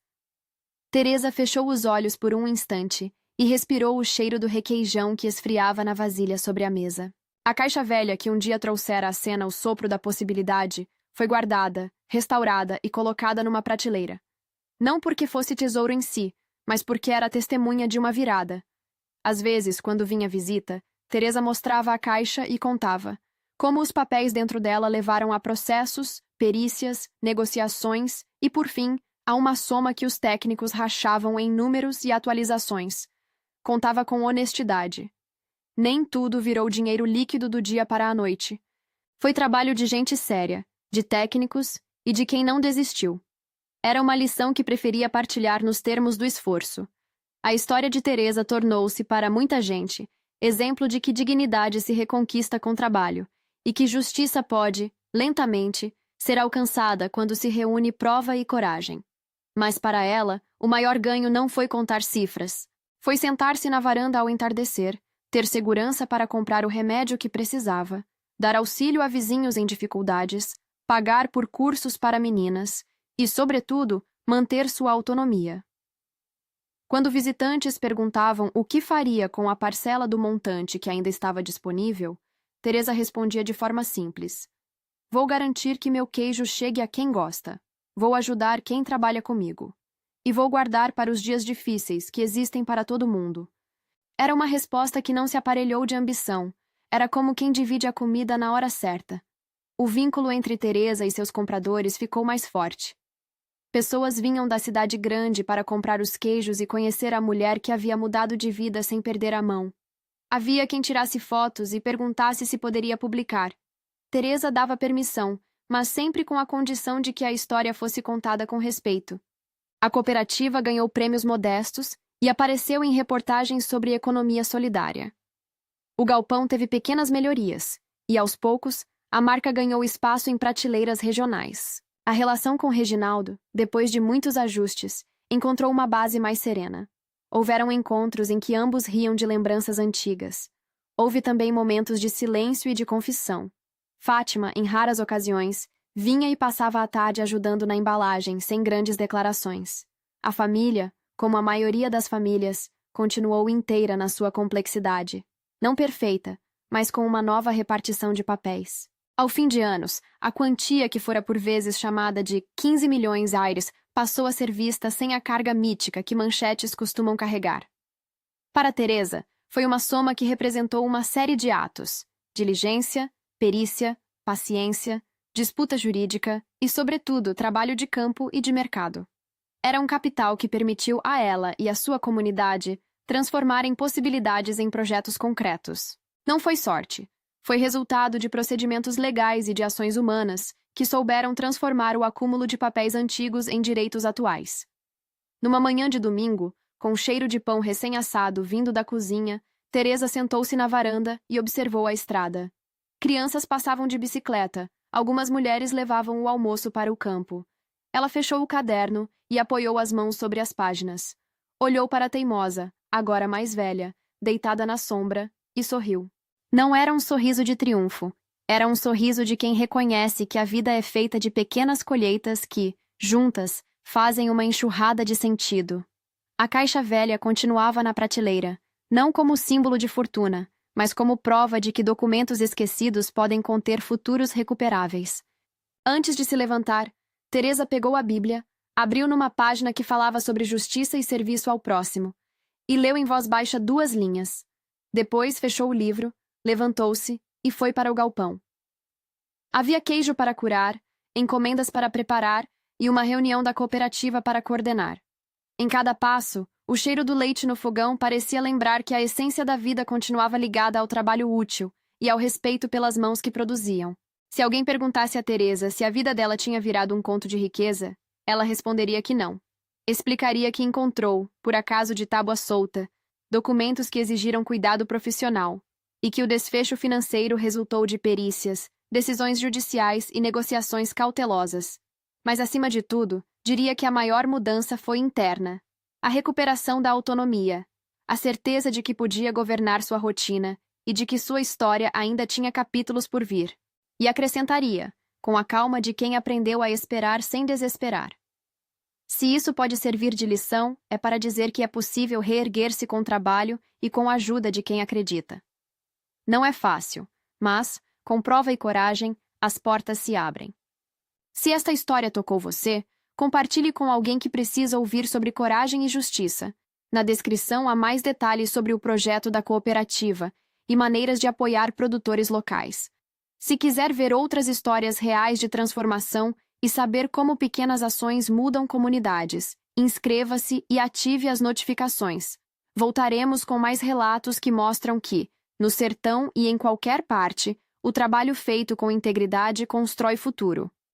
Teresa fechou os olhos por um instante e respirou o cheiro do requeijão que esfriava na vasilha sobre a mesa. A caixa velha que um dia trouxera à cena o sopro da possibilidade foi guardada, restaurada e colocada numa prateleira. Não porque fosse tesouro em si, mas porque era testemunha de uma virada. Às vezes, quando vinha visita, Teresa mostrava a caixa e contava como os papéis dentro dela levaram a processos, perícias, negociações e, por fim, a uma soma que os técnicos rachavam em números e atualizações. Contava com honestidade. Nem tudo virou dinheiro líquido do dia para a noite. Foi trabalho de gente séria, de técnicos e de quem não desistiu. Era uma lição que preferia partilhar nos termos do esforço. A história de Teresa tornou-se, para muita gente, exemplo de que dignidade se reconquista com trabalho e que justiça pode, lentamente, ser alcançada quando se reúne prova e coragem. Mas para ela, o maior ganho não foi contar cifras. Foi sentar-se na varanda ao entardecer, ter segurança para comprar o remédio que precisava, dar auxílio a vizinhos em dificuldades, pagar por cursos para meninas e, sobretudo, manter sua autonomia. Quando visitantes perguntavam o que faria com a parcela do montante que ainda estava disponível, Teresa respondia de forma simples: vou garantir que meu queijo chegue a quem gosta. Vou ajudar quem trabalha comigo. E vou guardar para os dias difíceis que existem para todo mundo. Era uma resposta que não se aparelhou de ambição. Era como quem divide a comida na hora certa. O vínculo entre Teresa e seus compradores ficou mais forte. Pessoas vinham da cidade grande para comprar os queijos e conhecer a mulher que havia mudado de vida sem perder a mão. Havia quem tirasse fotos e perguntasse se poderia publicar. Teresa dava permissão, mas sempre com a condição de que a história fosse contada com respeito. A cooperativa ganhou prêmios modestos e apareceu em reportagens sobre economia solidária. O galpão teve pequenas melhorias, e aos poucos, a marca ganhou espaço em prateleiras regionais. A relação com Reginaldo, depois de muitos ajustes, encontrou uma base mais serena. Houveram encontros em que ambos riam de lembranças antigas. Houve também momentos de silêncio e de confissão. Fátima, em raras ocasiões, vinha e passava a tarde ajudando na embalagem, sem grandes declarações. A família, como a maioria das famílias, continuou inteira na sua complexidade. Não perfeita, mas com uma nova repartição de papéis. Ao fim de anos, a quantia que fora por vezes chamada de 15 milhões aires passou a ser vista sem a carga mítica que manchetes costumam carregar. Para Teresa, foi uma soma que representou uma série de atos: diligência, perícia, paciência, disputa jurídica e, sobretudo, trabalho de campo e de mercado. Era um capital que permitiu a ela e a sua comunidade transformarem possibilidades em projetos concretos. Não foi sorte. Foi resultado de procedimentos legais e de ações humanas que souberam transformar o acúmulo de papéis antigos em direitos atuais. Numa manhã de domingo, com o cheiro de pão recém-assado vindo da cozinha, Teresa sentou-se na varanda e observou a estrada. Crianças passavam de bicicleta, algumas mulheres levavam o almoço para o campo. Ela fechou o caderno e apoiou as mãos sobre as páginas. Olhou para a teimosa, agora mais velha, deitada na sombra, e sorriu. Não era um sorriso de triunfo. Era um sorriso de quem reconhece que a vida é feita de pequenas colheitas que, juntas, fazem uma enxurrada de sentido. A caixa velha continuava na prateleira, não como símbolo de fortuna, mas como prova de que documentos esquecidos podem conter futuros recuperáveis. Antes de se levantar, Teresa pegou a Bíblia, abriu numa página que falava sobre justiça e serviço ao próximo, e leu em voz baixa 2 linhas. Depois fechou o livro, levantou-se e foi para o galpão. Havia queijo para curar, encomendas para preparar e uma reunião da cooperativa para coordenar. Em cada passo, o cheiro do leite no fogão parecia lembrar que a essência da vida continuava ligada ao trabalho útil e ao respeito pelas mãos que produziam. Se alguém perguntasse a Teresa se a vida dela tinha virado um conto de riqueza, ela responderia que não. Explicaria que encontrou, por acaso de tábua solta, documentos que exigiram cuidado profissional, e que o desfecho financeiro resultou de perícias, decisões judiciais e negociações cautelosas. Mas, acima de tudo, diria que a maior mudança foi interna. A recuperação da autonomia, a certeza de que podia governar sua rotina e de que sua história ainda tinha capítulos por vir. E acrescentaria, com a calma de quem aprendeu a esperar sem desesperar. Se isso pode servir de lição, é para dizer que é possível reerguer-se com trabalho e com a ajuda de quem acredita. Não é fácil, mas, com prova e coragem, as portas se abrem. Se esta história tocou você, compartilhe com alguém que precisa ouvir sobre coragem e justiça. Na descrição há mais detalhes sobre o projeto da cooperativa e maneiras de apoiar produtores locais. Se quiser ver outras histórias reais de transformação e saber como pequenas ações mudam comunidades, inscreva-se e ative as notificações. Voltaremos com mais relatos que mostram que, no sertão e em qualquer parte, o trabalho feito com integridade constrói futuro.